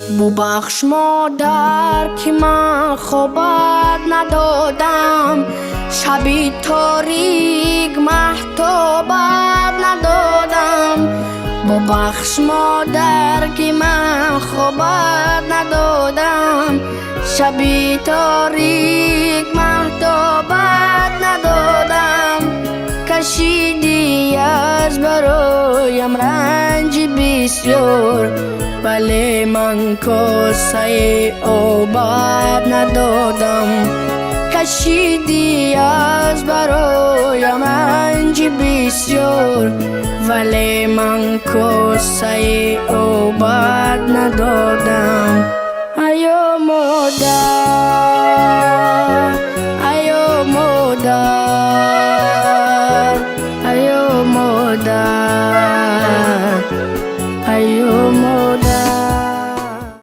ببخش مادر که من خوابت ندادم، شبی تاریک مهتابت ندادم. ببخش مادر که من خوابت ندادم، شبی تاریک مهتابت ندادم. کشیدی از برایم رنج بسیار، ولی من کاسه آبت ندادم. کشیدی از برایم رنج بسیار، ولی من کاسه آبت ندادم. ایا مادر